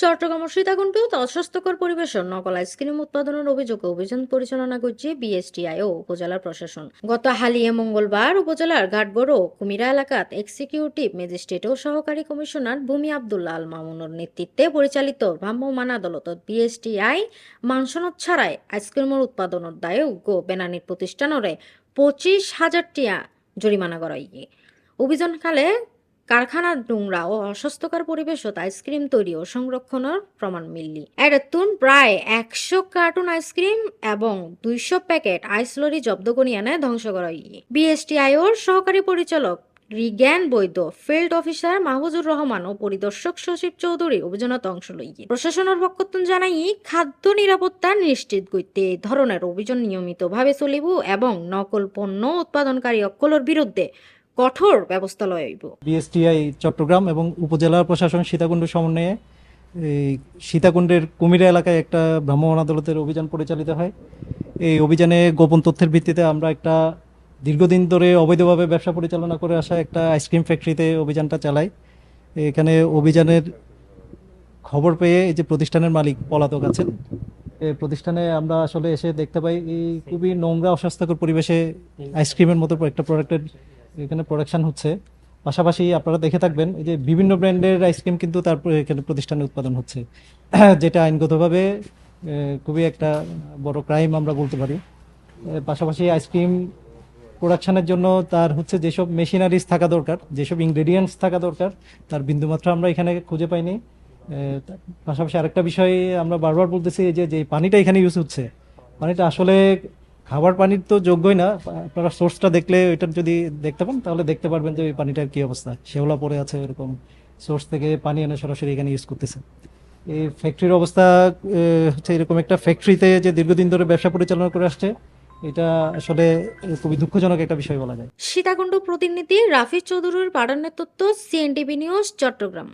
চট্টগ্রাম ও সীতাকুণ্ডেও অস্বাস্থ্যকর পরিবেশন নকল আইসক্রিম উৎপাদনের অভিযোগে অভিযান পরিচালনা করছে বিএসটিআই ও উপজেলা প্রশাসন। গত হালিয়ে মঙ্গলবার উপজেলার ঘাটবড় ও কুমিরা এলাকাত এক্সিকিউটিভ ম্যাজিস্ট্রেট ও সহকারী কমিশনার ভূমি আবদুল্লাহ আল মামুনের নেতৃত্বে পরিচালিত ভ্রাম্যমাণ আদালতত বিএসটিআই মানসনত ছাড়াই আইসক্রিমের উৎপাদনের দায়ে উগ্র বেনানির প্রতিষ্ঠানরে 25,000 টিয়া জরিমানা করা হয়। অভিযানকালে কারখানার নোংরা ও অস্বাস্থ্যকর পরিবেশত আইসক্রিম তৈরি ও সংরক্ষণের প্রমাণ মিললি এরতুন প্রায় 100 কার্টুন আইসক্রিম এবং 200 প্যাকেট আইসলরি জব্দ করি এনে ধ্বংস করা হয়। বিএসটিআইওর সহকারী পরিচালক রিজ্ঞান বৈদ্য, ফিল্ড অফিসার মাহফুজুর রহমান ও পরিদর্শক সচিব চৌধুরী অভিযানত অংশ লই। প্রশাসনের পক্ষতুন জানাই খাদ্য নিরাপত্তা নিশ্চিত করতে এই ধরনের অভিযান নিয়মিতভাবে চলিব এবং নকল পণ্য উৎপাদনকারী অকলের বিরুদ্ধে কঠোর ব্যবস্থা লয় হইব। বিএসটিআই চট্টগ্রাম এবং উপজেলা প্রশাসন সীতাকুণ্ড সমন্বয়ে এই সীতাকুণ্ডের কুমিরা এলাকায় একটা ভ্রাম্যমাণ আদালতের অভিযান পরিচালিত হয়। এই অভিযানে গোপন তথ্যের ভিত্তিতে আমরা একটা দীর্ঘদিন ধরে অবৈধভাবে ব্যবসা পরিচালনা করে আসা একটা আইসক্রিম ফ্যাক্টরিতে অভিযানটা চালাই। এখানে অভিযানের খবর পেয়ে এই যে প্রতিষ্ঠানের মালিক পলাতক আছেন, এই প্রতিষ্ঠানে আমরা আসলে এসে দেখতে পাই এই খুবই নোংরা অস্বাস্থ্যকর পরিবেশে আইসক্রিমের মতো একটা প্রোডাক্টের এখানে প্রোডাকশন হচ্ছে। পাশাপাশি আপনারা দেখে থাকবেন এই যে বিভিন্ন ব্র্যান্ডের আইসক্রিম কিন্তু তারপরে এখানে প্রতিষ্ঠানে উৎপাদন হচ্ছে, যেটা আইনগতভাবে খুবই একটা বড় ক্রাইম আমরা বলতে পারি। পাশাপাশি আইসক্রিম প্রোডাকশনের জন্য তার হচ্ছে যেসব মেশিনারিজ থাকা দরকার, যেসব ইনগ্রেডিয়েন্টস থাকা দরকার, তার বিন্দুমাত্র আমরা এখানে খুঁজে পাইনি। পাশাপাশি আরেকটা বিষয় আমরা বারবার বলতেছি যে যে পানিটা এখানে ইউজ হচ্ছে, পানিটা আসলে খাবার পানির তো যোগ্যই না। আপনারা সোর্সটা দেখলে ওইটার যদি দেখতে পান তাহলে দেখতে পারবেন যে ওই পানিটার কি অবস্থা, শেওলা পড়ে আছে, এরকম সোর্স থেকে পানি এনে সরাসরি এখানে ইউজ করতেছে। এই ফ্যাক্টরির অবস্থা হচ্ছে এরকম একটা ফ্যাক্টরিতে যে দীর্ঘদিন ধরে ব্যবসা পরিচালনা করে আসছে, এটা আসলে খুবই দুঃখজনক একটা বিষয় বলা যায়। সীতাকুণ্ড প্রতিনিধি রাফি চৌধুরীর পাঠানোর তথ্য, সিএনটিভি নিউজ, চট্টগ্রাম।